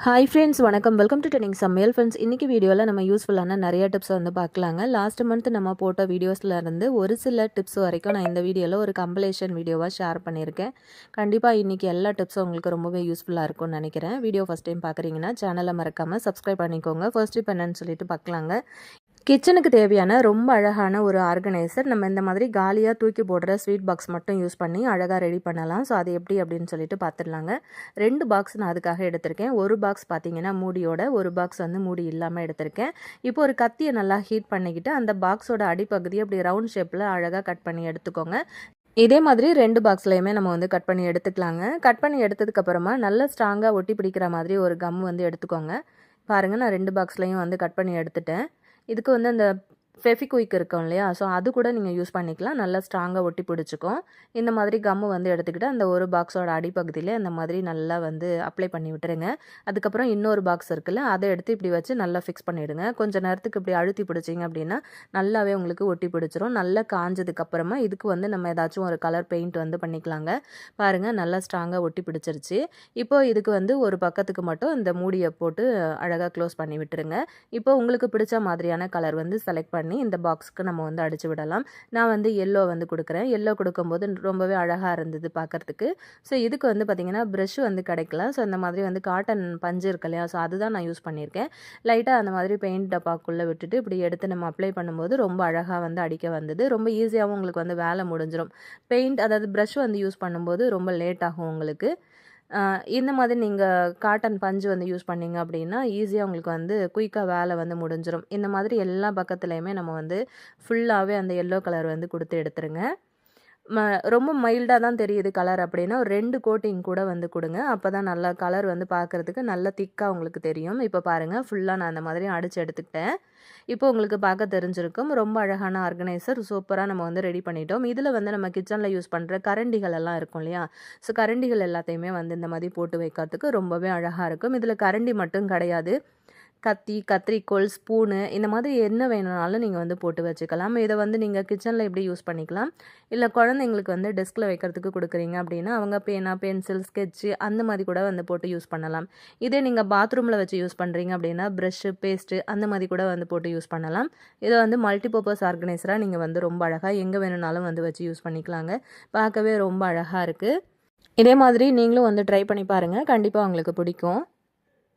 Hi friends, வணக்கம். Welcome to trending சமையல். Friends, இன்றைக்கி வீடியோவில் நம்ம யூஸ்ஃபுல்லான நிறைய டிப்ஸை வந்து பார்க்கலாங்க. லாஸ்ட் மந்த் நம்ம போட்ட வீடியோஸில் இருந்து ஒரு சில டிப்ஸ் வரைக்கும் நான் இந்த வீடியோவில் ஒரு கம்பைலேஷன் வீடியோவாக ஷேர் பண்ணியிருக்கேன். கண்டிப்பாக இன்றைக்கி எல்லா டிப்ஸும் உங்களுக்கு ரொம்பவே யூஸ்ஃபுல்லாக இருக்கும்னு நினைக்கிறேன். வீடியோ ஃபஸ்ட் டைம் பார்க்குறீங்கன்னா சேனலை மறக்காமல் சப்ஸ்கிரைப் பண்ணிக்கோங்க. ஃபர்ஸ்ட் டிப் என்னன்னு சொல்லிட்டு பார்க்கலாங்க. கிச்சனுக்கு தேவையான ரொம்ப அழகான ஒரு ஆர்கனைசர். நம்ம இந்த மாதிரி காலியாக தூக்கி போடுற ஸ்வீட் பாக்ஸ் மட்டும் யூஸ் பண்ணி அழகாக ரெடி பண்ணலாம். ஸோ அது எப்படி அப்படின்னு சொல்லிட்டு பார்த்துடலாங்க. 2 பாக்ஸ் நான் அதுக்காக எடுத்திருக்கேன். ஒரு பாக்ஸ் பார்த்தீங்கன்னா மூடியோட, ஒரு பாக்ஸ் வந்து மூடி இல்லாமல் எடுத்திருக்கேன். இப்போ ஒரு கத்தியை நல்லா ஹீட் பண்ணிக்கிட்டு அந்த பாக்ஸோட அடிப்பகுதியை அப்படி ரவுண்ட் ஷேப்பில் அழகாக கட் பண்ணி எடுத்துக்கோங்க. இதே மாதிரி 2 பாக்ஸ்லையுமே நம்ம வந்து கட் பண்ணி எடுத்துக்கலாங்க. கட் பண்ணி எடுத்ததுக்கப்புறமா நல்லா ஸ்ட்ராங்காக ஒட்டி பிடிக்கிற மாதிரி ஒரு கம் வந்து எடுத்துக்கோங்க. பாருங்கள், நான் 2 பாக்ஸ்லையும் வந்து கட் பண்ணி எடுத்துட்டேன். இதுக்கு வந்து அந்த ஃபெவிக்விக் இருக்கும் இல்லையா, ஸோ அது கூட நீங்கள் யூஸ் பண்ணிக்கலாம். நல்லா ஸ்ட்ராங்காக ஒட்டி பிடிச்சிக்கும். இந்த மாதிரி கம்மு வந்து எடுத்துக்கிட்டு அந்த ஒரு பாக்ஸோட அடிப்பகுதியில் இந்த மாதிரி நல்லா வந்து அப்ளை பண்ணி விட்டுருங்க. அதுக்கப்புறம் இன்னொரு பாக்ஸ் இருக்குல்ல, அதை எடுத்து இப்படி வச்சு நல்லா ஃபிக்ஸ் பண்ணிவிடுங்க. கொஞ்சம் நேரத்துக்கு இப்படி அழுத்தி பிடிச்சிங்க அப்படின்னா நல்லாவே உங்களுக்கு ஒட்டி பிடிச்சிரும். நல்லா காஞ்சதுக்கப்புறமா இதுக்கு வந்து நம்ம ஏதாச்சும் ஒரு கலர் பெயிண்ட் வந்து பண்ணிக்கலாங்க. பாருங்கள், நல்லா ஸ்ட்ராங்காக ஒட்டி பிடிச்சிருச்சு. இப்போது இதுக்கு வந்து ஒரு பக்கத்துக்கு மட்டும் இந்த மூடியை போட்டு அழகாக க்ளோஸ் பண்ணி விட்டுருங்க. இப்போ உங்களுக்கு பிடிச்ச மாதிரியான கலர் வந்து செலக்ட் பண்ணி இந்த பாக்ஸுக்கு நம்ம வந்து அடிச்சு விடலாம். நான் வந்து எல்லோ வந்து கொடுக்குறேன். எல்லோ கொடுக்கும்போது ரொம்பவே அழகாக இருந்தது பார்க்குறதுக்கு. ஸோ இதுக்கு வந்து பார்த்திங்கன்னா ப்ரஷ் வந்து கிடைக்கல. ஸோ இந்த மாதிரி வந்து காட்டன் பஞ்சு இருக்கு இல்லையா, ஸோ அதுதான் நான் யூஸ் பண்ணியிருக்கேன். லைட்டாக அந்த மாதிரி பெயிண்ட் டப்பாக்குள்ளே விட்டுட்டு இப்படி எடுத்து நம்ம அப்ளை பண்ணும்போது ரொம்ப அழகாக வந்து அடிக்க வந்தது. ரொம்ப ஈஸியாகவும் உங்களுக்கு வந்து வேலை முடிஞ்சிடும். பெயிண்ட் அதாவது ப்ரஷ் வந்து யூஸ் பண்ணும்போது ரொம்ப லேட் ஆகும் உங்களுக்கு. இந்த மாதிரி நீங்கள் காட்டன் பஞ்சு வந்து யூஸ் பண்ணிங்க அப்படின்னா ஈஸியாக உங்களுக்கு வந்து குயிக்காக வேலை வந்து முடிஞ்சிடும். இந்த மாதிரி எல்லா பக்கத்துலேயுமே நம்ம வந்து ஃபுல்லாகவே அந்த எல்லோ கலர் வந்து கொடுத்து எடுத்துருங்க. ரொம்ப மைல்டாக தான் தெரியுது கலர் அப்படின்னா ஒரு 2 கோட்டிங் கூட வந்து கொடுங்க. அப்போ தான் நல்லா கலர் வந்து பார்க்குறதுக்கு நல்லா திக்காக உங்களுக்கு தெரியும். இப்போ பாருங்கள், ஃபுல்லாக நான் அந்த மாதிரி அடித்து எடுத்துக்கிட்டேன். இப்போ உங்களுக்கு பார்க்க தெரிஞ்சிருக்கும். ரொம்ப அழகான ஆர்கனைசர் சூப்பராக நம்ம வந்து ரெடி பண்ணிட்டோம். இதில் வந்து நம்ம கிச்சனில் யூஸ் பண்ணுற கரண்டிகள் எல்லாம் இருக்கும் இல்லையா, ஸோ கரண்டிகள் எல்லாத்தையுமே வந்து இந்த மாதிரி போட்டு வைக்கிறதுக்கு ரொம்பவே அழகாக இருக்கும். இதில் கரண்டி மட்டும் கிடையாது, கத்தி, கத்திரிக்கோல், ஸ்பூனு இந்த மாதிரி என்ன வேணும்னாலும் நீங்கள் வந்து போட்டு வச்சுக்கலாம். இதை வந்து நீங்கள் கிச்சனில் எப்படி யூஸ் பண்ணிக்கலாம். இல்லை குழந்தைங்களுக்கு வந்து டெஸ்கில் வைக்கிறதுக்கு கொடுக்குறீங்க அப்படின்னா அவங்க பேனா, பென்சில், ஸ்கெட்சு அந்த மாதிரி கூட வந்து போட்டு யூஸ் பண்ணலாம். இதே நீங்கள் பாத்ரூமில் வச்சு யூஸ் பண்ணுறீங்க அப்படின்னா ப்ரஷ்ஷு, பேஸ்ட்டு அந்த மாதிரி கூட வந்து போட்டு யூஸ் பண்ணலாம். இதை வந்து மல்டிபர்பஸ் ஆர்கனைசராக நீங்கள் வந்து ரொம்ப அழகாக எங்கே வேணும்னாலும் வந்து வச்சு யூஸ் பண்ணிக்கலாங்க. பார்க்கவே ரொம்ப அழகாக இருக்குது. இதே மாதிரி நீங்களும் வந்து ட்ரை பண்ணி பாருங்கள், கண்டிப்பாக உங்களுக்கு பிடிக்கும்.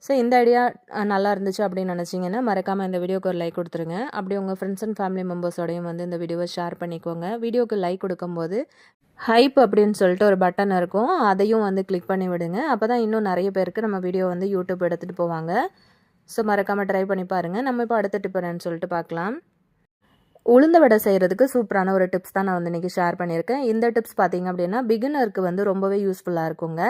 ஸோ இந்த ஐடியா நல்லா இருந்துச்சு அப்படின்னு நினச்சிங்கன்னா மறக்காமல் இந்த வீடியோக்கு ஒரு லைக் கொடுத்துருங்க. அப்படி உங்கள் ஃப்ரெண்ட்ஸ் அண்ட் ஃபேமிலி மெம்பர்ஸோடையும் வந்து இந்த வீடியோவை ஷேர் பண்ணிக்கோங்க. வீடியோக்கு லைக் கொடுக்கும்போது ஹைப் அப்படின்னு சொல்லிட்டு ஒரு பட்டன் இருக்கும், அதையும் வந்து கிளிக் பண்ணி விடுங்க. அப்போ தான் இன்னும் நிறைய பேருக்கு நம்ம வீடியோ வந்து யூடியூப் எடுத்துகிட்டு போவாங்க. ஸோ மறக்காமல் ட்ரை பண்ணி பாருங்கள். நம்ம இப்போ அடுத்த டிப் என்னன்னு சொல்லிட்டு பார்க்கலாம். உளுந்த வடை செய்கிறதுக்கு சூப்பரான ஒரு டிப்ஸ் தான் நான் வந்து இன்றைக்கி ஷேர் பண்ணியிருக்கேன். இந்த டிப்ஸ் பார்த்திங்க அப்படின்னா பிகினருக்கு வந்து ரொம்பவே யூஸ்ஃபுல்லாக இருக்குங்க.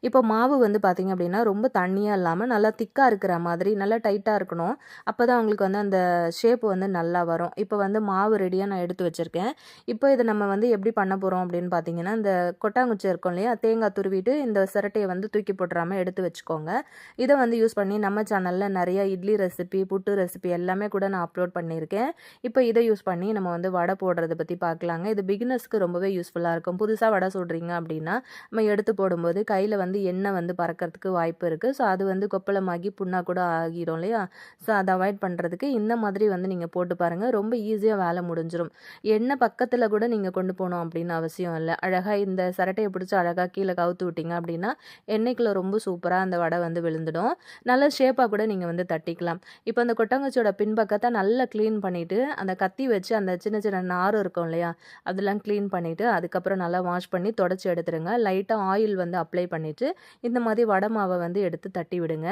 இப்போ மாவு வந்து பார்த்திங்க அப்படின்னா ரொம்ப தண்ணியாக இல்லாமல் நல்லா திக்காக இருக்கிற மாதிரி நல்லா டைட்டாக இருக்கணும். அப்போ தான் அவங்களுக்கு வந்து அந்த ஷேப் வந்து நல்லா வரும். இப்போ வந்து மாவு ரெடியாக நான் எடுத்து வச்சுருக்கேன். இப்போ இதை நம்ம வந்து எப்படி பண்ண போகிறோம் அப்படின்னு பார்த்தீங்கன்னா, இந்த கொட்டாங்குச்சி இருக்கும் இல்லையா, தேங்காய் துருவிட்டு இந்த சிரட்டையை வந்து தூக்கி போட்டுறாமல் எடுத்து வச்சுக்கோங்க. இதை வந்து யூஸ் பண்ணி நம்ம சேனலில் நிறைய இட்லி ரெசிபி, புட்டு ரெசிபி எல்லாமே கூட நான் அப்லோட் பண்ணியிருக்கேன். இப்போ இதை யூஸ் பண்ணி நம்ம வந்து வடை போடுறத பற்றி பார்க்கலாங்க. இது பிகினர்ஸ்க்கு ரொம்பவே யூஸ்ஃபுல்லாக இருக்கும். புதுசாக வடை சுடுறீங்க அப்படின்னா நம்ம எடுத்து போடும்போது கையில் வந்து எண்ணெய் வந்து பறக்கிறதுக்கு வாய்ப்பு இருக்குது. ஸோ அது வந்து கொப்பளமாகி புண்ணாக கூட ஆகிடும் இல்லையா, ஸோ அதை அவாய்ட் பண்ணுறதுக்கு இந்த மாதிரி வந்து நீங்கள் போட்டு பாருங்கள். ரொம்ப ஈஸியாக வேலை முடிஞ்சிடும். எண்ணெய் பக்கத்தில் கூட நீங்கள் கொண்டு போகணும் அப்படின்னு அவசியம் இல்லை. அழகாக இந்த சரட்டையை பிடிச்சி அழகாக கீழே கவுத்து விட்டிங்க அப்படின்னா எண்ணெய்க்குள்ள ரொம்ப சூப்பராக அந்த வடை வந்து விழுந்துடும். நல்ல ஷேப்பாக கூட நீங்கள் வந்து தட்டிக்கலாம். இப்போ அந்த கொட்டங்குச்சியோட பின்பக்கத்தை நல்லா க்ளீன் பண்ணிவிட்டு அந்த கத்தி வச்சு அந்த சின்ன சின்ன நார் இருக்கும் இல்லையா, அதெல்லாம் க்ளீன் பண்ணிவிட்டு அதுக்கப்புறம் நல்லா வாஷ் பண்ணி தொடச்சி எடுத்துருங்க. லைட்டாக ஆயில் வந்து அப்ளை பண்ணிவிட்டு இந்த மாதிரி வடை மாவை வந்து எடுத்து தட்டி விடுங்க.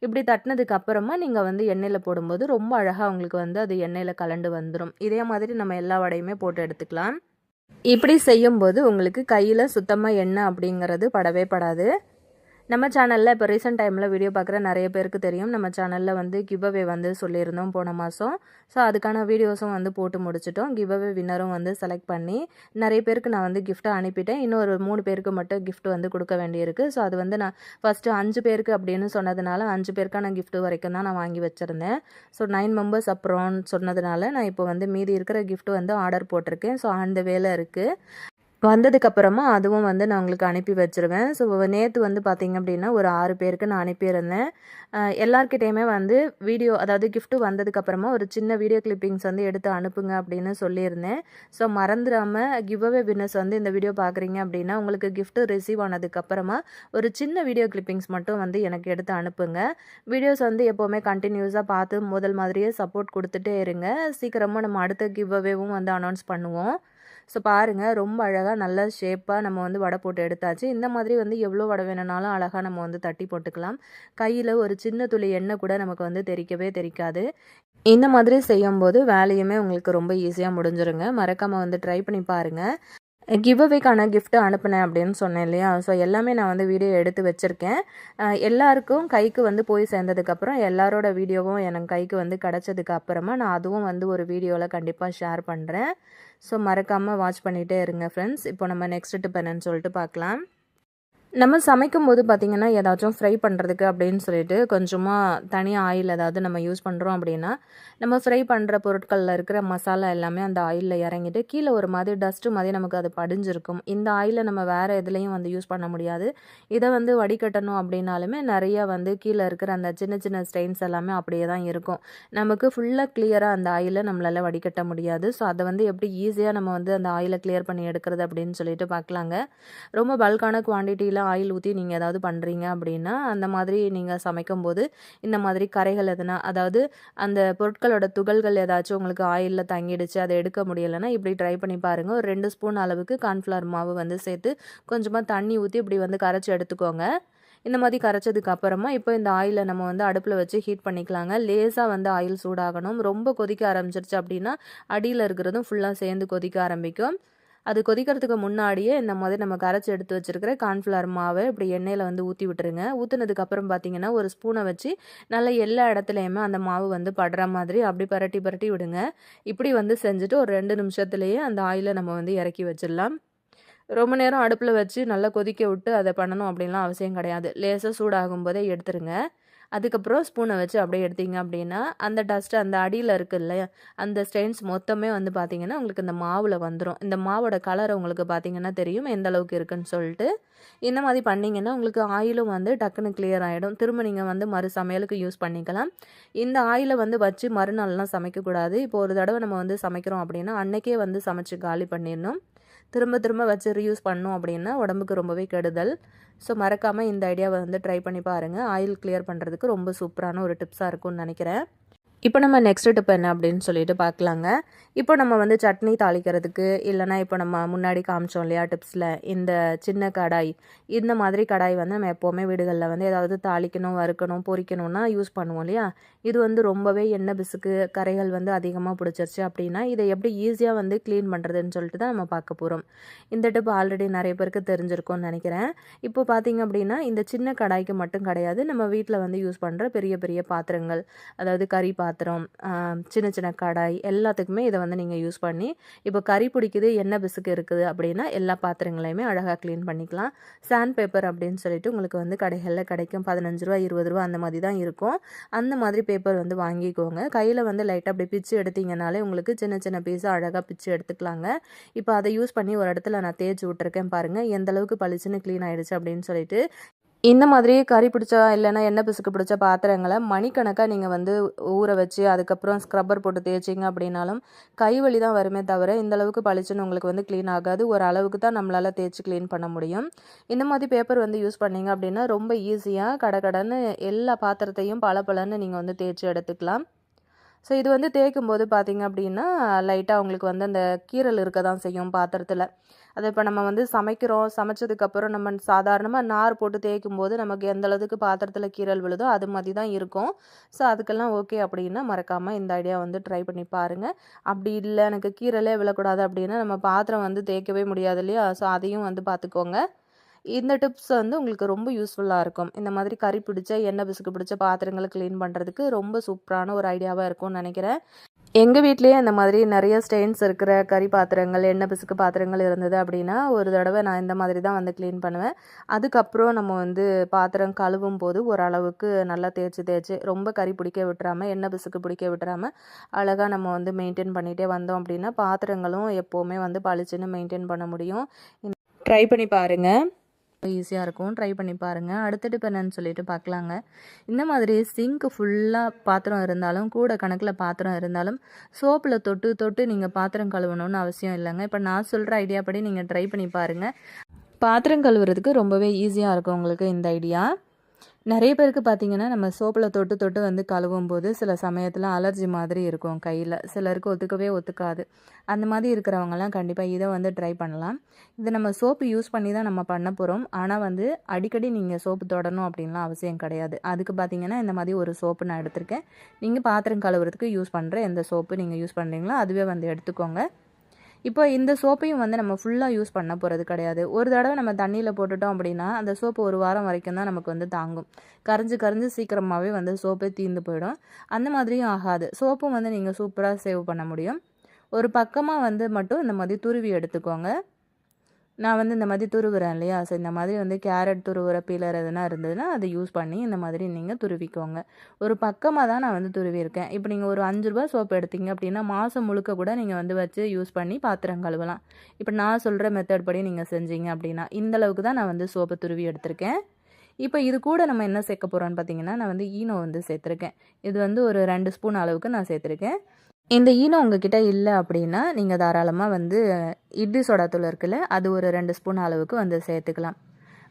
இப்படி தட்டினதுக்கு அப்புறமா நீங்கள் வந்து எண்ணெயில் போடும்போது ரொம்ப அழகாக உங்களுக்கு வந்து அது எண்ணெயில் கலண்டு வந்துடும். இதே மாதிரி நம்ம எல்லா வடையுமே போட்டு எடுத்துக்கலாம். இப்படி செய்யும்போது உங்களுக்கு கையில் சுத்தமாக எண்ணெய் அப்படிங்கிறது படவே படாது. நம்ம சேனலில் இப்போ ரீசெண்ட் டைமில் வீடியோ பார்க்குற நிறைய பேருக்கு தெரியும், நம்ம சேனலில் வந்து கிவ் அவே வந்து சொல்லியிருந்தோம் போன மாதம். ஸோ அதுக்கான வீடியோஸும் வந்து போட்டு முடிச்சிட்டோம். கிவ் அவே வின்னரும் வந்து செலக்ட் பண்ணி நிறைய பேருக்கு நான் வந்து கிஃப்ட்டை அனுப்பிட்டேன். இன்னும் ஒரு 3 பேருக்கு மட்டும் கிஃப்ட் வந்து கொடுக்க வேண்டியிருக்கு. ஸோ அது வந்து நான் ஃபஸ்ட்டு 5 பேருக்கு அப்படின்னு சொன்னதுனால 5 பேருக்கான கிஃப்ட் வரைக்கும் தான் நான் வாங்கி வச்சுருந்தேன். ஸோ 9 மெம்பர்ஸ் அப்புறம் சொன்னதுனால நான் இப்போ வந்து மீதி இருக்கிற கிஃப்ட் வந்து ஆர்டர் போட்டிருக்கேன். ஸோ அந்த வேலை இருக்குது. வந்ததுக்கப்புறமா அதுவும் வந்து நான் உங்களுக்கு அனுப்பி வச்சுருவேன். ஸோ நேத்து வந்து பார்த்தீங்க அப்படின்னா, ஒரு 6 பேருக்கு நான் அனுப்பியிருந்தேன். எல்லார்கிட்டயுமே வந்து வீடியோ அதாவது கிஃப்ட் வந்ததுக்கப்புறமா ஒரு சின்ன வீடியோ கிளிப்பிங்ஸ் வந்து எடுத்து அனுப்புங்க அப்படின்னு சொல்லியிருந்தேன். ஸோ மறந்துராம கிவ் அவே வின்னர்ஸ் வந்து இந்த வீடியோ பார்க்குறீங்க அப்படின்னா, உங்களுக்கு கிஃப்ட் ரிசீவ் ஆனதுக்கப்புறமா ஒரு சின்ன வீடியோ கிளிப்பிங்ஸ் மட்டும் வந்து எனக்கு எடுத்து அனுப்புங்க. வீடியோஸ் வந்து எப்போவுமே கன்டினியூஸா பார்த்து முதல் மாதிரியே சப்போர்ட் குடுத்துட்டே இருங்க. சீக்கிரமா நம்ம அடுத்த கிவ் அவேவும் வந்து அனௌன்ஸ் பண்ணுவோம். ஸோ பாருங்க, ரொம்ப அழகா நல்ல ஷேப்பா நம்ம வந்து வடை போட்டு எடுத்தாச்சு. இந்த மாதிரி வந்து எவ்வளோ வடை வேணும்னாலும் அழகா நம்ம வந்து தட்டி போட்டுக்கலாம். கையில ஒரு சின்ன துளி எண்ணெய் கூட நமக்கு வந்து தெறிக்கவே தெறிக்காது. இந்த மாதிரி செய்யும்போது வேலையுமே உங்களுக்கு ரொம்ப ஈஸியா முடிஞ்சிருங்க. மறக்காம வந்து ட்ரை பண்ணி பாருங்க. கிவ் அவேக்கான கிஃப்ட் அனுப்புனேன் அப்படின்னு சொன்னேன் இல்லையா? ஸோ எல்லாமே நான் வந்து வீடியோ எடுத்து வச்சிருக்கேன். எல்லாருக்கும் கைக்கு வந்து போய் சேர்ந்ததுக்கப்புறம் எல்லாரோட வீடியோவும் எனக்கு கைக்கு வந்து கிடைச்சதுக்கு அப்புறமா நான் அதுவும் வந்து ஒரு வீடியோல கண்டிப்பா ஷேர் பண்றேன். ஸோ மறக்காம வாட்ச் பண்ணிட்டே இருங்க ஃப்ரெண்ட்ஸ். இப்போ நம்ம நெக்ஸ்ட் டிப் என்னன்னு சொல்லிட்டு பார்க்கலாம். நம்ம சமைக்கும்போது பார்த்தீங்கன்னா, ஏதாச்சும் ஃப்ரை பண்ணுறதுக்கு அப்படின்னு சொல்லிட்டு கொஞ்சமாக தனியா ஆயில் ஏதாவது நம்ம யூஸ் பண்ணுறோம் அப்படின்னா, நம்ம ஃப்ரை பண்ணுற பொருட்கள்ல இருக்கிற மசாலா எல்லாமே அந்த ஆயில்ல இறங்கிட்டு, கீழ ஒரு மாதிரி டஸ்ட்டு மாதிரி நமக்கு அது படிஞ்சிருக்கும். இந்த ஆயில நம்ம வேறு எதுலயும் வந்து யூஸ் பண்ண முடியாது. இத வந்து வடிகட்டணும் அப்படின்னாலுமே நெறையா வந்து கீழ இருக்கிற அந்த சின்ன சின்ன ஸ்டெயின்ஸ் எல்லாமே அப்படியே தான் இருக்கும். நமக்கு ஃபுல்லா கிளியரா அந்த ஆயில நம்மளால வடிகட்ட முடியாது. ஸோ அத வந்து எப்படி ஈஸியா நம்ம வந்து அந்த ஆயில கிளியர் பண்ணி எடுக்கிறது அப்படின்னு சொல்லிட்டு பார்க்கலாங்க. ரொம்ப பல்கான குவான்டிட்டியில ஆயில் ஊத்தி நீங்க ஏதாவது பண்றீங்க அப்படின்னா, அந்த மாதிரி நீங்க சமைக்கும்போது, இந்த மாதிரி கறைகள் எதுனா அதாவது அந்த பொருட்களோட துகள்கள் ஏதாச்சும் உங்களுக்கு ஆயில்ல தங்கிடுச்சு, அத எடுக்க முடியலன்னா, இப்படி ட்ரை பண்ணி பாருங்க. ஒரு 2 ஸ்பூன் அளவுக்கு கார்ன்ஃப்ளவர் மாவு வந்து சேர்த்து, கொஞ்சமா தண்ணி ஊத்தி இப்படி வந்து கரைச்சு எடுத்துக்கோங்க. இந்த மாதிரி கரைச்சதுக்கு அப்புறமா, இப்போ இந்த ஆயில நம்ம வந்து அடுப்புல வச்சு ஹீட் பண்ணிக்கலாங்க. லேசா வந்து ஆயில் சூடாகணும். ரொம்ப கொதிக்க ஆரம்பிச்சிருச்சு அப்படின்னா, அடியில இருக்கிறதும் ஃபுல்லா சேர்ந்து கொதிக்க ஆரம்பிக்கும். அது கொதிக்கிறதுக்கு முன்னாடியே இந்த மாதிரி நம்ம கரைச்சி எடுத்து வச்சிருக்கிற கார்ன்ஃப்ளவர் மாவை இப்படி எண்ணெயில் வந்து ஊற்றி விட்டுருங்க. ஊற்றுனதுக்கு அப்புறம் பார்த்தீங்கன்னா, ஒரு ஸ்பூனை வச்சு நல்லா எல்லா இடத்துலையுமே அந்த மாவு வந்து படுற மாதிரி அப்படி பரட்டி பரட்டி விடுங்க. இப்படி வந்து செஞ்சுட்டு ஒரு 2 நிமிஷத்துலேயே அந்த ஆயிலை நம்ம வந்து இறக்கி வச்சிடலாம். ரொம்ப நேரம் அடுப்பில் வச்சு நல்லா கொதிக்க விட்டு அதை பண்ணணும் அப்படின்லாம் அவசியம் கிடையாது. லேசாக சூடாகும் போதே எடுத்துருங்க. அதுக்கப்புறம் ஸ்பூனை வச்சு அப்படியே எடுத்தீங்க அப்படின்னா, அந்த டஸ்ட் அந்த அடியில இருக்கு இல்லையா? அந்த ஸ்டெயின்ஸ் மொத்தமே வந்து பார்த்தீங்கன்னா, உங்களுக்கு இந்த மாவுல வந்துரும். இந்த மாவோட கலர் உங்களுக்கு பார்த்தீங்கன்னா தெரியும், எந்த அளவுக்கு இருக்குன்னு சொல்லிட்டு. இந்த மாதிரி பண்ணீங்கன்னா, உங்களுக்கு ஆயிலும் வந்து டக்குன்னு கிளியர் ஆயிடும். திரும்ப நீங்க வந்து மறு சமையலுக்கு யூஸ் பண்ணிக்கலாம். இந்த ஆயில வந்து வச்சு மறுநாள்லாம் சமைக்கக்கூடாது. இப்போ ஒரு தடவ நம்ம வந்து சமைக்கிறோம் அப்படின்னா, அன்னைக்கே வந்து சமைச்சு காலி பண்ணிடணும். திரும்ப திரும்ப வச்சு ரீயூஸ் பண்ணோம் அப்படின்னா, உடம்புக்கு ரொம்பவே கெடுதல். ஸோ மறக்காம இந்த ஐடியாவ வந்து ட்ரை பண்ணி பாருங்க. ஆயில் கிளியர் பண்ணுறதுக்கு ரொம்ப சூப்பரான ஒரு டிப்ஸா இருக்கும்னு நெனைக்கிறேன். இப்போ நம்ம நெக்ஸ்ட் டிப் என்ன அப்படின்னு சொல்லிட்டு பார்க்கலாங்க. இப்போ நம்ம வந்து சட்னி தாளிக்கிறதுக்கு, இல்லைனா இப்போ நம்ம முன்னாடி காமிச்சோம் இல்லையா டிப்ஸில், இந்த சின்ன கடாய், இந்த மாதிரி கடாய் வந்து நம்ம எப்போவுமே வீடுகளில் வந்து ஏதாவது தாளிக்கணும், வறுக்கணும், பொரிக்கணும்னா யூஸ் பண்ணுவோம் இல்லையா? இது வந்து ரொம்பவே எண்ணெய் பிசுக்கு, கரைகள் வந்து அதிகமாக பிடிச்சிருச்சு அப்படின்னா, இதை எப்படி ஈஸியாக வந்து க்ளீன் பண்ணுறதுன்னு சொல்லிட்டு தான் நம்ம பார்க்க போகிறோம். இந்த டிப் ஆல்ரெடி நிறைய பேருக்கு தெரிஞ்சிருக்கும்னு நினைக்கிறேன். இப்போ பார்த்தீங்க அப்படின்னா, இந்த சின்ன கடாய்க்கு மட்டும் கிடையாது, நம்ம வீட்டில் வந்து யூஸ் பண்ணுற பெரிய பெரிய பாத்திரங்கள், அதாவது கறி பாத்திரம், சின்ன சின்ன கடாய் எல்லாத்துக்குமே இதை வந்து நீங்கள் யூஸ் பண்ணி, இப்போ கறி பிடிக்குது, எண்ணெய் பிசுக்கு இருக்குது அப்படின்னா எல்லா பாத்திரங்களையுமே அழகாக க்ளீன் பண்ணிக்கலாம். சாண்ட் பேப்பர் அப்படின்னு சொல்லிட்டு உங்களுக்கு வந்து கடைகளில் கிடைக்கும். 15 ரூபா 20 ரூபா அந்த மாதிரி தான் இருக்கும். அந்த மாதிரி பேப்பர் வந்து வாங்கிக்கோங்க. கையில் வந்து லைட்டாக அப்படி பிச்சு எடுத்தீங்கனாலே உங்களுக்கு சின்ன சின்ன பீஸாக அழகாக பிச்சு எடுத்துக்கலாங்க. இப்போ அதை யூஸ் பண்ணி ஒரு இடத்துல நான் தேய்ச்சி விட்டுருக்கேன் பாருங்கள், எந்த அளவுக்கு பளிச்சுன்னு க்ளீன் ஆயிடுச்சு அப்படின்னு சொல்லிட்டு. இந்த மாதிரி கறி பிடிச்ச இல்லைன்னா எண்ணெய் பிசுக்கு பிடிச்ச பாத்திரங்களை மணிக்கணக்காக நீங்கள் வந்து ஊற வச்சு அதுக்கப்புறம் ஸ்க்ரப்பர் போட்டு தேய்ச்சிங்க அப்படின்னாலும் கைவலி தான் வருமே தவிர இந்த அளவுக்கு பளிச்சுன்னு உங்களுக்கு வந்து க்ளீன் ஆகாது. ஒரு அளவுக்கு தான் நம்மளால் தேய்ச்சி க்ளீன் பண்ண முடியும். இந்த மாதிரி பேப்பர் வந்து யூஸ் பண்ணிங்க அப்படின்னா ரொம்ப ஈஸியாக கடகடன்னு எல்லா பாத்திரத்தையும் பளபளன்னு நீங்கள் வந்து தேய்ச்சி எடுத்துக்கலாம். ஸோ இது வந்து தேய்க்கும்போது பார்த்தீங்க அப்படின்னா, லைட்டாக உங்களுக்கு வந்து அந்த கீறல் இருக்க தான் செய்யும் பாத்திரத்தில். அதை இப்போ நம்ம வந்து சமைக்கிறோம், சமைச்சதுக்கப்புறம் நம்ம சாதாரணமாக நார் போட்டு தேய்க்கும்போது நமக்கு எந்த அளவுக்கு பாத்திரத்தில் கீறல் விழுதோ அது மாதிரி தான் இருக்கும். ஸோ அதுக்கெல்லாம் ஓகே அப்படின்னா மறக்காமல் இந்த ஐடியா வந்து ட்ரை பண்ணி பாருங்கள். அப்படி இல்லை எனக்கு கீறலே விழக்கூடாது அப்படின்னா நம்ம பாத்திரம் வந்து தேய்க்கவே முடியாது இல்லையா? ஸோ அதையும் வந்து பார்த்துக்கோங்க. இந்த டிப்ஸ் வந்து உங்களுக்கு ரொம்ப யூஸ்ஃபுல்லாக இருக்கும். இந்த மாதிரி கறி பிடிச்ச, எண்ணெய் பிசுக்கு பிடிச்ச பாத்திரங்களை க்ளீன் பண்ணுறதுக்கு ரொம்ப சூப்பரான ஒரு ஐடியாவாக இருக்கும்னு நினைக்கிறேன். எங்கள் வீட்லேயே அந்த மாதிரி நிறைய ஸ்டெயின்ஸ் இருக்கிற கறி பாத்திரங்கள், எண்ணெய் பிசுக்கு பாத்திரங்கள் இருந்தது அப்படின்னா, ஒரு தடவை நான் இந்த மாதிரி தான் வந்து க்ளீன் பண்ணுவேன். அதுக்கப்புறம் நம்ம வந்து பாத்திரம் கழுவும் போது ஓரளவுக்கு நல்லா தேய்ச்சி ரொம்ப கறி பிடிக்க விட்டுறாம, எண்ணெய் பிசுக்கு பிடிக்க விட்டுறாம, அழகாக நம்ம வந்து மெயின்டைன் பண்ணிகிட்டே வந்தோம் அப்படின்னா, பாத்திரங்களும் எப்போவுமே வந்து பளிச்சுன்னு மெயின்டைன் பண்ண முடியும். ட்ரை பண்ணி பாருங்கள், ஈஸியாக இருக்கும். ட்ரை பண்ணி பாருங்கள். அடுத்த டிப் என்னன்னு சொல்லிட்டு பார்க்கலாங்க. இந்த மாதிரி சிங்க் ஃபுல்லாக பாத்திரம் இருந்தாலும், கூட கணக்கில் பாத்திரம் இருந்தாலும், சோப்பில் தொட்டு தொட்டு நீங்கள் பாத்திரம் கழுவணும்னு அவசியம் இல்லைங்க. இப்போ நான் சொல்கிற ஐடியா படி நீங்கள் ட்ரை பண்ணி பாருங்கள். பாத்திரம் கழுவுறதுக்கு ரொம்பவே ஈஸியாக இருக்கும் உங்களுக்கு இந்த ஐடியா. நிறைய பேருக்கு பார்த்திங்கன்னா, நம்ம சோப்பில் தொட்டு தொட்டு வந்து கழுவும் போது சில சமயத்தில் அலர்ஜி மாதிரி இருக்கும் கையில். சிலருக்கு ஒத்துக்கவே ஒத்துக்காது. அந்த மாதிரி இருக்கிறவங்கலாம் கண்டிப்பாக இதை வந்து ட்ரை பண்ணலாம். இதை நம்ம சோப்பு யூஸ் பண்ணி தான் நம்ம பண்ண போகிறோம். ஆனால் வந்து அடிக்கடி நீங்கள் சோப்பு தொடணும் அப்படின்லாம் அவசியம் கிடையாது. அதுக்கு பார்த்திங்கன்னா, இந்த மாதிரி ஒரு சோப்பு நான் எடுத்திருக்கேன். நீங்கள் பாத்திரம் கழுவுறதுக்கு யூஸ் பண்ணுற எந்த சோப்பு நீங்கள் யூஸ் பண்ணுறீங்களோ அதுவே வந்து எடுத்துக்கோங்க. இப்போ இந்த சோப்பையும் வந்து நம்ம ஃபுல்லாக யூஸ் பண்ண போகிறது கிடையாது. ஒரு தடவை நம்ம தண்ணியில் போட்டுட்டோம் அப்படின்னா, அந்த சோப்பு ஒரு வாரம் வரைக்கும் தான் நமக்கு வந்து தாங்கும். கரைஞ்சு சீக்கிரமாகவே வந்து சோப்பே தீர்ந்து போயிடும். அந்த மாதிரியும் ஆகாது. சோப்பும் வந்து நீங்கள் சூப்பராக சேவ் பண்ண முடியும். ஒரு பக்கமாக வந்து மட்டும் இந்த மாதிரி துருவி எடுத்துக்கோங்க. நான் வந்து இந்த மாதிரி துருவுறேன் இல்லையா, ஸோ இந்த மாதிரி வந்து கேரட் துருவுற பீலர் எதுனா இருந்ததுன்னா அதை யூஸ் பண்ணி இந்த மாதிரி நீங்கள் துருவிக்கோங்க. ஒரு பக்கமாக தான் நான் வந்து துருவியிருக்கேன். இப்போ நீங்கள் ஒரு ₹5 சோப்பு எடுத்தீங்க அப்படின்னா மாதம் முழுக்க கூட நீங்கள் வந்து வச்சு யூஸ் பண்ணி பாத்திரம் கழுவலாம். இப்போ நான் சொல்கிற மெத்தட் படி நீங்கள் செஞ்சீங்க அப்படின்னா இந்தளவுக்கு தான் நான் வந்து சோப்பை துருவி எடுத்திருக்கேன். இப்போ இது கூட நம்ம என்ன சேர்க்க போகிறோன்னு பார்த்தீங்கன்னா, நான் வந்து ஈனோ வந்து சேர்த்துருக்கேன். இது வந்து ஒரு 2 ஸ்பூன் அளவுக்கு நான் சேர்த்துருக்கேன். இந்த ஈனோ உங்ககிட்ட இல்லை அப்படின்னா, நீங்கள் தாராளமாக வந்து இட்லி சோடா தூள் இருக்குல்ல, அது ஒரு 2 ஸ்பூன் அளவுக்கு வந்து சேர்த்துக்கலாம்.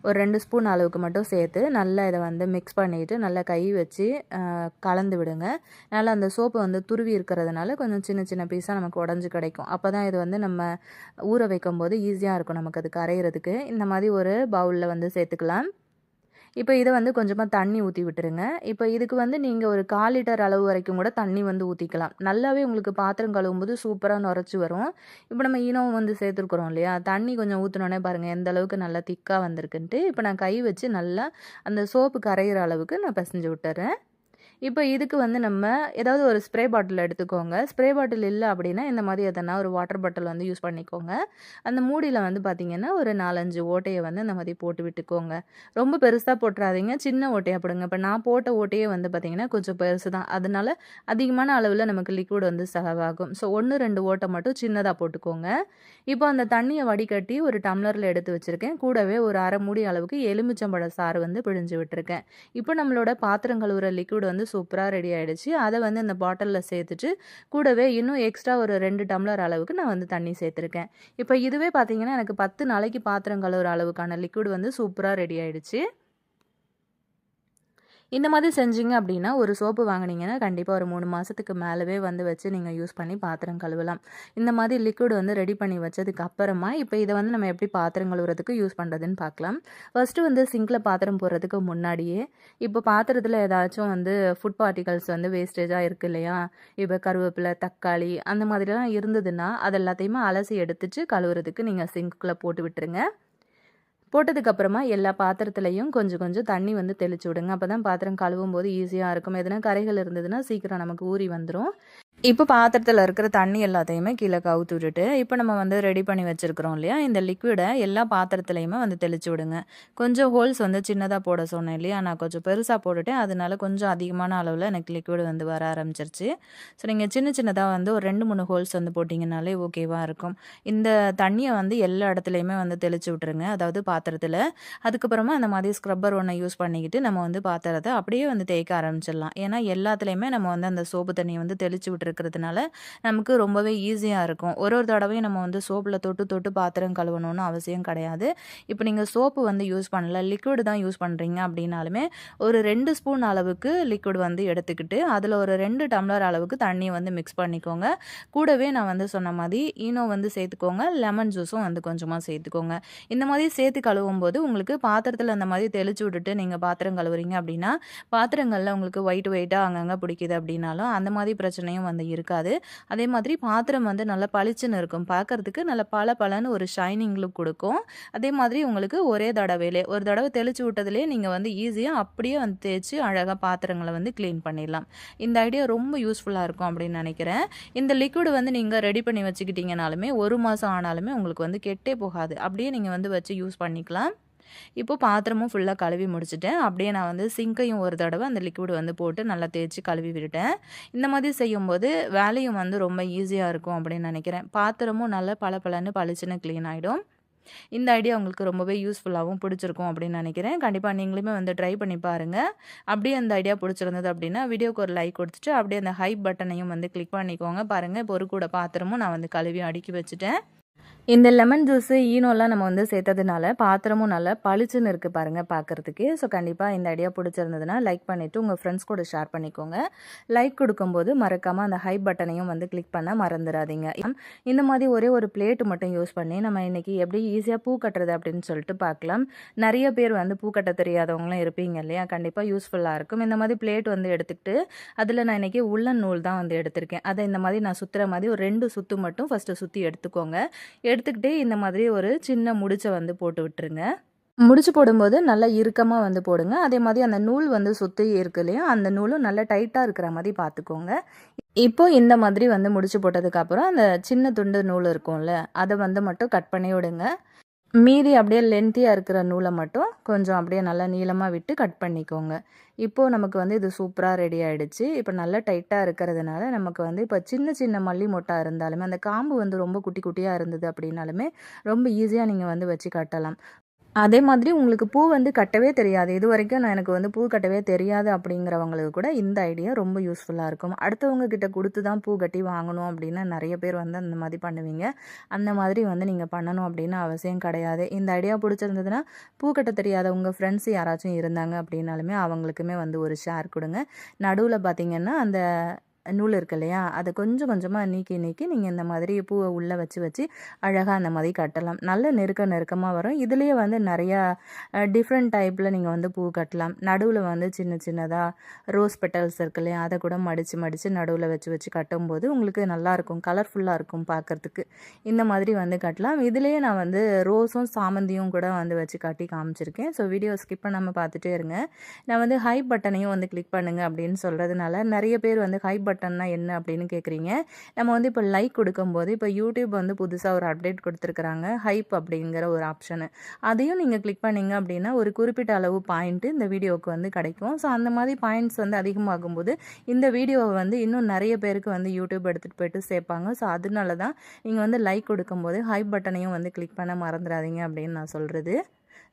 ஒரு 2 ஸ்பூன் அளவுக்கு மட்டும் சேர்த்து நல்லா இதை வந்து மிக்ஸ் பண்ணிவிட்டு நல்லா கை வச்சு கலந்து விடுங்க. நல்லா அந்த சோப்பு வந்து துருவி இருக்கிறதுனால கொஞ்சம் சின்ன சின்ன பீஸாக நமக்கு உடஞ்சி கிடைக்கும். அப்போ தான் இது வந்து நம்ம ஊற வைக்கும்போது ஈஸியாக இருக்கும் நமக்கு அது கரையிறதுக்கு. இந்த மாதிரி ஒரு பவுலில் வந்து சேர்த்துக்கலாம். இப்போ இதை வந்து கொஞ்சமாக தண்ணி ஊற்றி விட்டுருங்க. இப்போ இதுக்கு வந்து நீங்கள் ஒரு 1/4 லிட்டர் அளவு வரைக்கும் கூட தண்ணி வந்து ஊற்றிக்கலாம். நல்லாவே உங்களுக்கு பாத்திரம் கழுவும்போது சூப்பராக நுரைச்சி வரும். இப்போ நம்ம ஈனோவும் வந்து சேர்த்துருக்குறோம் இல்லையா, தண்ணி கொஞ்சம் ஊற்றினோன்னே பாருங்கள் எந்த அளவுக்கு நல்லா திக்காக வந்திருக்குன்ட்டு. இப்போ நான் கை வச்சு நல்லா அந்த சோப்பு கரையிற அளவுக்கு நான் பிசைஞ்சு விட்டுறேன். இப்போ இதுக்கு வந்து நம்ம ஏதாவது ஒரு ஸ்ப்ரே பாட்டில் எடுத்துக்கோங்க. ஸ்ப்ரே பாட்டில் இல்லை அப்படின்னா இந்த மாதிரி எதனா ஒரு வாட்டர் பாட்டில் வந்து யூஸ் பண்ணிக்கோங்க. அந்த மூடியில் வந்து பார்த்திங்கன்னா ஒரு 4, 5 ஓட்டையை வந்து இந்த மாதிரி போட்டு விட்டுக்கோங்க. ரொம்ப பெருசாக போட்டுறாதீங்க, சின்ன ஓட்டையாக போடுங்க. இப்போ நான் போட்ட ஓட்டையே வந்து பார்த்திங்கன்னா கொஞ்சம் பெருசு தான். அதனால அதிகமான அளவில் நமக்கு லிக்விட் வந்து செலவாகும். ஸோ 1, 2 ஓட்டை மட்டும் சின்னதாக போட்டுக்கோங்க. இப்போ அந்த தண்ணியை வடிகட்டி ஒரு டம்ளரில் எடுத்து வச்சுருக்கேன். கூடவே ஒரு அரை மூடி அளவுக்கு எலுமிச்சம்பழ சாறு வந்து பிழிஞ்சு விட்டுருக்கேன். இப்போ நம்மளோட பாத்திரம் கழுவுற லிக்விட் வந்து சூப்பராக ரெடி ஆகிடுச்சு. அதை வந்து இந்த பாட்டிலில் சேர்த்துட்டு கூடவே இன்னும் எக்ஸ்ட்ரா ஒரு 2 டம்ளர் அளவுக்கு நான் வந்து தண்ணி சேர்த்துருக்கேன். இப்போ இதுவே பார்த்தீங்கன்னா எனக்கு 10 நாளைக்கு பாத்திரம் கழுவுற அளவுக்கான லிக்விட் வந்து சூப்பராக ரெடி ஆகிடுச்சு. இந்த மாதிரி செஞ்சீங்க அப்படின்னா ஒரு சோப்பு வாங்கினீங்கன்னா கண்டிப்பாக ஒரு 3 மாதத்துக்கு மேலவே வந்து வச்சு நீங்கள் யூஸ் பண்ணி பாத்திரம் கழுவலாம். இந்த மாதிரி லிக்விட் வந்து ரெடி பண்ணி வச்சதுக்கு அப்புறமா இப்போ இதை வந்து நம்ம எப்படி பாத்திரம் கழுவுறதுக்கு யூஸ் பண்ணுறதுன்னு பார்க்கலாம். ஃபஸ்ட்டு வந்து சிங்கில் பாத்திரம் போடுறதுக்கு முன்னாடியே இப்போ பாத்திரத்தில் ஏதாச்சும் வந்து ஃபுட் பார்ட்டிகல்ஸ் வந்து வேஸ்டேஜாக இருக்குது இல்லையா, இப்போ கருவேப்பிலை, தக்காளி அந்த மாதிரிலாம் இருந்ததுன்னா அது எல்லாத்தையுமே அலசி எடுத்துட்டு கழுவுறதுக்கு நீங்கள் சிங்க்குள்ளே போட்டு விட்டுருங்க. போட்டதுக்கப்புறமா எல்லா பாத்திரத்துலையும் கொஞ்சம் கொஞ்சம் தண்ணி வந்து தெளிச்சு விடுங்க. அப்போ தான் பாத்திரம் கழுவும் போது ஈஸியாக இருக்கும். எதனா கரைகள் இருந்ததுன்னா சீக்கிரம் நமக்கு ஊறி வந்துடும். இப்போ பாத்திரத்தில் இருக்கிற தண்ணி எல்லாத்தையுமே கீழே கவுத்து விட்டுட்டு இப்போ நம்ம வந்து ரெடி பண்ணி வச்சுருக்கிறோம் இல்லையா, இந்த லிக்விடை எல்லா பாத்திரத்துலையுமே வந்து தெளிச்சு விடுங்க. கொஞ்சம் ஹோல்ஸ் வந்து சின்னதாக போட சொன்னேன் இல்லையா, நான் கொஞ்சம் பெருசாக போட்டுட்டேன். அதனால கொஞ்சம் அதிகமான அளவில் எனக்கு லிக்விட் வந்து வர ஆரம்பிச்சிருச்சு. ஸோ நீங்கள் சின்ன சின்னதாக வந்து ஒரு 2, 3 ஹோல்ஸ் வந்து போட்டிங்கனாலே ஓகேவாக இருக்கும். இந்த தண்ணியை வந்து எல்லா இடத்துலையுமே வந்து தெளிச்சு விட்டுருங்க, அதாவது பாத்திரத்தில். அதுக்கப்புறமா அந்த மாதிரி ஸ்க்ரப்பர் ஒன்று யூஸ் பண்ணிக்கிட்டு நம்ம வந்து பாத்திரத்தை அப்படியே வந்து தேய்க்க ஆரம்பிச்சிடலாம். ஏன்னா எல்லாத்துலேயுமே நம்ம வந்து அந்த சோப்பு தண்ணியை வந்து தெளிச்சு விட்டுருக்கிறதுனால நமக்கு ரொம்பவே ஈஸியாக இருக்கும். ஒரு தடவையும் நம்ம வந்து சோப்பில் தொட்டு தொட்டு பாத்திரம் கழுவணும்னு அவசியம் கிடையாது. இப்போ நீங்கள் சோப்பு வந்து யூஸ் பண்ணல, லிக்விட் தான் யூஸ் பண்ணுறீங்க அப்படின்னாலுமே ஒரு 2 ஸ்பூன் அளவுக்கு லிக்விட் வந்து எடுத்துக்கிட்டு அதில் ஒரு 2 டம்ளர் அளவுக்கு தண்ணியை வந்து மிக்ஸ் பண்ணிக்கோங்க. கூடவே நான் வந்து சொன்ன மாதிரி ஈனோ வந்து சேர்த்துக்கோங்க, லெமன் ஜூஸும் வந்து கொஞ்சமாக சேர்த்துக்கோங்க. இந்த மாதிரி சேர்த்து கழுவும் போது உங்களுக்கு பாத்திரத்தில் அந்த மாதிரி தெளிச்சு விட்டுட்டு நீங்கள் பாத்திரம் கழுவுறீங்க அப்படின்னா பாத்திரங்களில் உங்களுக்கு ஒயிட்டாக அங்கங்கே பிடிக்குது அப்படின்னாலும் அந்த மாதிரி பிரச்சனையும் வந்து வந்து இருக்காது. அதே மாதிரி பாத்திரம் வந்து நல்லா பளிச்சுன்னு இருக்கும். பார்க்கறதுக்கு நல்ல பளபளன்னு ஒரு ஷைனிங் லுக் குடுக்கும். அதே மாதிரி உங்களுக்கு ஒரே தடவையிலே ஒரு தடவை தெளிச்சு விட்டதிலேயே நீங்க வந்து ஈஸியா அப்படியே வந்து தேய்ச்சு அழகா பாத்திரங்கள வந்து கிளீன் பண்ணிடலாம். இந்த ஐடியா ரொம்ப யூஸ்ஃபுல்லா இருக்கும் அப்படின்னு நினைக்கிறேன். இந்த லிக்விட் வந்து நீங்க ரெடி பண்ணி வச்சுக்கிட்டீங்கனாலுமே 1 மாசம் ஆனாலுமே உங்களுக்கு வந்து கெட்டே போகாது. அப்படியே நீங்க வந்து வச்சு யூஸ் பண்ணிக்கலாம். இப்போ பாத்திரமும் ஃபுல்லா கழுவி முடிச்சுட்டேன். அப்படியே நான் வந்து சிங்க்கையும் ஒரு தடவை அந்த லிக்விட் வந்து போட்டு நல்லா தேய்ச்சு கழுவி விட்டுட்டேன். இந்த மாதிரி செய்யும்போது வேலையும் வந்து ரொம்ப ஈஸியா இருக்கும் அப்படின்னு நினைக்கிறேன். பாத்திரமும் நல்லா பளபளன்னு பளிச்சுன்னு கிளீன் ஆயிடும். இந்த ஐடியா உங்களுக்கு ரொம்பவே யூஸ்ஃபுல்லாகவும் பிடிச்சிருக்கும் அப்படின்னு நினைக்கிறேன். கண்டிப்பாக நீங்களுமே வந்து ட்ரை பண்ணி பாருங்கள். அப்படியே அந்த ஐடியா பிடிச்சிருந்தது அப்படின்னா வீடியோக்கு ஒரு லைக் கொடுத்துட்டு அப்படியே அந்த ஹைப் பட்டனையும் வந்து கிளிக் பண்ணிக்கோங்க. பாருங்கள் இப்போ ஒரு கூட பாத்திரமும் நான் வந்து கழுவி அடுக்கி வச்சுட்டேன். இந்த லெமன் ஜூஸு, ஈனோலாம் நம்ம வந்து சேர்த்ததுனால பாத்திரமும் நல்லா பளிச்சுன்னு இருக்குது பாருங்கள் பார்க்குறதுக்கு. ஸோ கண்டிப்பாக இந்த ஐடியா பிடிச்சிருந்ததுன்னா லைக் பண்ணிவிட்டு உங்கள் ஃப்ரெண்ட்ஸ் கூட ஷேர் பண்ணிக்கோங்க. லைக் கொடுக்கும்போது மறக்காமல் அந்த ஹைப் பட்டனையும் வந்து கிளிக் பண்ண மறந்துடாதீங்க. இந்த மாதிரி ஒரே ஒரு பிளேட்டு மட்டும் யூஸ் பண்ணி நம்ம இன்றைக்கி எப்படி ஈஸியாக பூ கட்டுறது அப்படின்னு சொல்லிட்டு பார்க்கலாம். நிறைய பேர் வந்து பூ கட்ட தெரியாதவங்களும் இருப்பீங்க இல்லையா? கண்டிப்பாக யூஸ்ஃபுல்லாக இருக்கும். இந்த மாதிரி பிளேட் வந்து எடுத்துக்கிட்டு அதில் நான் இன்றைக்கி உள்ளன் நூல் தான் வந்து எடுத்திருக்கேன். அதை இந்த மாதிரி நான் சுற்றுற மாதிரி ஒரு 2 சுற்று மட்டும் ஃபஸ்ட்டு சுற்றி எடுத்துக்கோங்க. எடுத்துக்கிட்டே இந்த மாதிரி ஒரு சின்ன முடிச்சை வந்து போட்டு விட்டுருங்க. முடிச்சு போடும்போது நல்லா இறுக்கமாக வந்து போடுங்க. அதே மாதிரி அந்த நூல் வந்து சுற்றி இருக்கு இல்லையா, அந்த நூலும் நல்லா டைட்டாக இருக்கிற மாதிரி பார்த்துக்கோங்க. இப்போ இந்த மாதிரி வந்து முடிச்சு போட்டதுக்கப்புறம் அந்த சின்ன துண்டு நூல் இருக்கும்ல, அதை வந்து மட்டும் கட் பண்ணி விடுங்க. மீதி அப்படியே லென்த்தியாக இருக்கிற நூலை மட்டும் கொஞ்சம் அப்படியே நல்லா நீளமாக விட்டு கட் பண்ணிக்கோங்க. இப்போது நமக்கு வந்து இது சூப்பராக ரெடி ஆகிடுச்சு. இப்போ நல்லா டைட்டாக இருக்கிறதுனால நமக்கு வந்து இப்போ சின்ன சின்ன மல்லி மொட்டாக இருந்தாலுமே அந்த காம்பு வந்து ரொம்ப குட்டி குட்டியாக இருந்தது அப்படின்னாலுமே ரொம்ப ஈஸியாக நீங்கள் வந்து வச்சு கட்டலாம். அதே மாதிரி உங்களுக்கு பூ வந்து கட்டவே தெரியாது, இது வரைக்கும் எனக்கு வந்து பூ கட்டவே தெரியாது அப்படிங்கிறவங்களுக்கு கூட இந்த ஐடியா ரொம்ப யூஸ்ஃபுல்லாக இருக்கும். அடுத்தவங்க கிட்ட கொடுத்து தான் பூ கட்டி வாங்கணும் அப்படின்னு நிறைய பேர் வந்து அந்த மாதிரி பண்ணுவீங்க. அந்த மாதிரி வந்து நீங்கள் பண்ணணும் அப்படின்னு அவசியம் கிடையாது. இந்த ஐடியா பிடிச்சிருந்ததுன்னா பூ கட்ட தெரியாத உங்கள் ஃப்ரெண்ட்ஸ் யாராச்சும் இருந்தாங்க அப்படின்னாலுமே அவங்களுக்குமே வந்து ஒரு ஷேர் கொடுங்க. நடுவில் பார்த்தீங்கன்னா அந்த நூல் இருக்கு இல்லையா, அதை கொஞ்சம் கொஞ்சமாக நீக்கி நீக்கி நீங்கள் இந்த மாதிரி பூவை உள்ளே வச்சு வச்சு அழகாக அந்த மாதிரி கட்டலாம். நல்ல நெருக்கமாக வரும். இதுலேயே வந்து நிறையா டிஃப்ரெண்ட் டைப்பில் நீங்கள் வந்து பூ கட்டலாம். நடுவில் வந்து சின்ன சின்னதாக ரோஸ் பெட்டல்ஸ் இருக்கு இல்லையா, அதை கூட மடித்து மடித்து நடுவில் வச்சு வச்சு கட்டும்போது உங்களுக்கு நல்லாயிருக்கும், கலர்ஃபுல்லாக இருக்கும் பார்க்குறதுக்கு. இந்த மாதிரி வந்து கட்டலாம். இதுலேயே நான் வந்து ரோஸும் சாமந்தியும் கூட வந்து வச்சு கட்டி காமிச்சிருக்கேன். ஸோ வீடியோ ஸ்கிப் பண்ணாமல் பார்த்துட்டே இருங்க. நான் வந்து ஹைப் பட்டனையும் வந்து கிளிக் பண்ணுங்கள் அப்படின்னு சொல்கிறதுனால நிறைய பேர் வந்து ஹைப் பட்டன்னா என்ன அப்படின்னு கேட்குறீங்க. நம்ம வந்து இப்போ லைக் கொடுக்கும்போது இப்போ யூடியூப் வந்து புதுசாக ஒரு அப்டேட் கொடுத்துருக்குறாங்க, ஹைப் அப்படிங்கிற ஒரு ஆப்ஷனு. அதையும் நீங்கள் கிளிக் பண்ணிங்க அப்படின்னா ஒரு குறிப்பிட்ட அளவு பாயிண்ட்டு இந்த வீடியோவுக்கு வந்து கிடைக்கும். ஸோ அந்த மாதிரி பாயிண்ட்ஸ் வந்து அதிகமாகும்போது இந்த வீடியோவை வந்து இன்னும் நிறைய பேருக்கு வந்து யூடியூப் எடுத்துகிட்டு போயிட்டு சேர்ப்பாங்க. ஸோ அதனால தான் நீங்கள் வந்து லைக் கொடுக்கும்போது ஹைப் பட்டனையும் வந்து கிளிக் பண்ண மறந்துடாதீங்க அப்படின்னு நான் சொல்கிறது.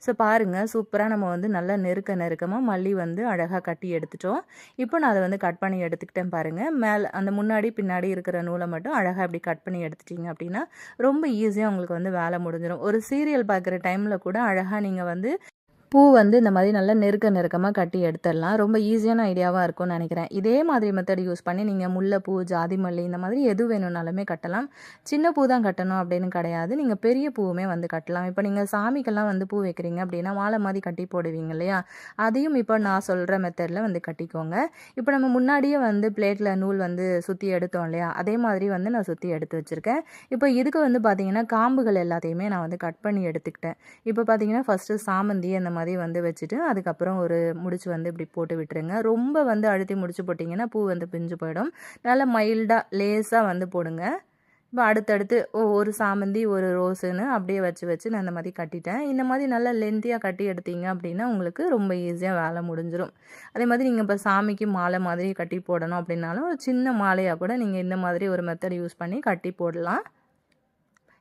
ஸோ பாருங்கள், சூப்பராக நம்ம வந்து நல்லா நெருக்கமாக மல்லி வந்து அழகாக கட்டி எடுத்துட்டோம். இப்போ நான் அதை வந்து கட் பண்ணி எடுத்துக்கிட்டேன் பாருங்கள். மேலே அந்த முன்னாடி பின்னாடி இருக்கிற நூலை மட்டும் அழகாக இப்படி கட் பண்ணி எடுத்துட்டிங்க அப்படின்னா ரொம்ப ஈஸியாக உங்களுக்கு வந்து வேலை முடிஞ்சிடும். ஒரு சீரியல் பார்க்குற டைமில் கூட அழகாக நீங்கள் வந்து பூ வந்து இந்த மாதிரி நல்லா நெருக்கமாக கட்டி எடுத்துடலாம். ரொம்ப ஈஸியான ஐடியாவாக இருக்கும்னு நினைக்கிறேன். இதே மாதிரி மெத்தட் யூஸ் பண்ணி நீங்கள் முல்லைப்பூ, ஜாதி மல்லி இந்த மாதிரி எது வேணும்னாலுமே கட்டலாம். சின்ன பூ தான் கட்டணும் அப்படின்னு கிடையாது, நீங்கள் பெரிய பூவுமே வந்து கட்டலாம். இப்போ நீங்கள் சாமிக்கெல்லாம் வந்து பூ வைக்கிறீங்க அப்படின்னா மாலை மாதிரி கட்டி போடுவீங்க இல்லையா, அதையும் இப்போ நான் சொல்கிற மெத்தடில் வந்து கட்டிக்கோங்க. இப்போ நம்ம முன்னாடியே வந்து பிளேட்டில் நூல் வந்து சுற்றி எடுத்தோம் இல்லையா, அதே மாதிரி வந்து நான் சுற்றி எடுத்து வச்சுருக்கேன். இப்போ இதுக்கு வந்து பார்த்திங்கன்னா காம்புகள் எல்லாத்தையுமே நான் வந்து கட் பண்ணி எடுத்துக்கிட்டேன். இப்போ பார்த்திங்கன்னா ஃபஸ்ட்டு சாமந்தி அந்த மாதிரி வந்து வச்சுட்டு அதுக்கப்புறம் ஒரு முடிச்சு வந்து இப்படி போட்டு விட்டுருங்க. ரொம்ப வந்து அழுத்தி முடிச்சு போட்டிங்கன்னா பூ வந்து பிஞ்சு போயிடும். நல்லா மைல்டாக லேஸாக வந்து போடுங்க. இப்போ அடுத்தடுத்து ஒரு சாமந்தி ஒரு ரோஸுன்னு அப்படியே வச்சு வச்சு நான் இந்த மாதிரி கட்டிட்டேன். இந்த மாதிரி நல்லா லென்த்தியாக கட்டி எடுத்தீங்க அப்படின்னா உங்களுக்கு ரொம்ப ஈஸியாக வேலை முடிஞ்சிடும். அதே மாதிரி நீங்கள் இப்போ சாமிக்கு மாலை மாதிரி கட்டி போடணும் அப்படின்னாலும் ஒரு சின்ன மாலையாக கூட நீங்கள் இந்த மாதிரி ஒரு மெத்தட் யூஸ் பண்ணி கட்டி போடலாம்.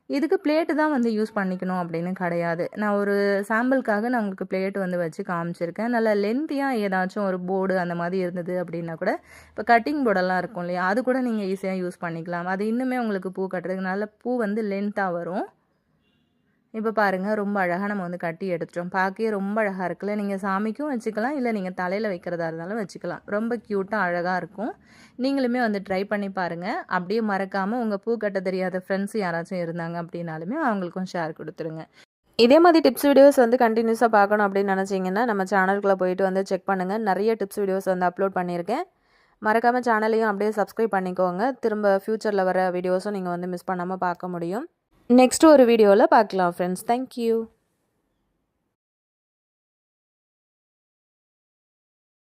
இதுக்கு பிளேட்டு தான் வந்து யூஸ் பண்ணிக்கணும் அப்படின்னு கிடையாது. நான் ஒரு சாம்பிளுக்காக நான் உங்களுக்கு பிளேட்டு வந்து வச்சு காமிச்சிருக்கேன். நல்லா லென்த்தியாக ஏதாச்சும் ஒரு போர்டு அந்த மாதிரி இருந்தது அப்படின்னா கூட இப்போ கட்டிங் போர்டெல்லாம் இருக்கும் இல்லையா, அது கூட நீங்கள் ஈஸியாக யூஸ் பண்ணிக்கலாம். அது இன்னுமே உங்களுக்கு பூ கட்டுறதுக்கு நல்ல பூ வந்து லென்த்தாக வரும். இப்போ பாருங்கள், ரொம்ப அழகாக நம்ம வந்து கட்டி எடுத்துட்டோம். பார்க்கவே ரொம்ப அழகாக இருக்குல்ல. நீங்கள் சாமிக்கும் வச்சுக்கலாம், இல்லை நீங்கள் தலையில் வைக்கிறதா இருந்தாலும் வச்சுக்கலாம். ரொம்ப க்யூட்டாக அழகாக இருக்கும். நீங்களுமே வந்து ட்ரை பண்ணி பாருங்கள். அப்படியே மறக்காமல் உங்கள் பூ கட்ட தெரியாத ஃப்ரெண்ட்ஸ் யாராச்சும் இருந்தாங்க அப்படின்னாலுமே அவங்களுக்கும் ஷேர் கொடுத்துருங்க. இதே மாதிரி டிப்ஸ் வீடியோஸ் வந்து கண்டினியூஸாக பார்க்கணும் அப்படின்னு நினச்சிங்கன்னா நம்ம சேனலுக்குள்ளே போயிட்டு வந்து செக் பண்ணுங்கள். நிறைய டிப்ஸ் வீடியோஸ் வந்து அப்லோட் பண்ணியிருக்கேன். மறக்காமல் சேனலையும் அப்படியே சப்ஸ்கிரைப் பண்ணிக்கோங்க. திரும்ப ஃப்யூச்சரில் வர வீடியோஸும் நீங்கள் வந்து மிஸ் பண்ணாமல் பார்க்க முடியும். நெக்ஸ்ட் ஒரு வீடியோவில் பார்க்கலாம் ஃப்ரெண்ட்ஸ். தேங்க்யூ.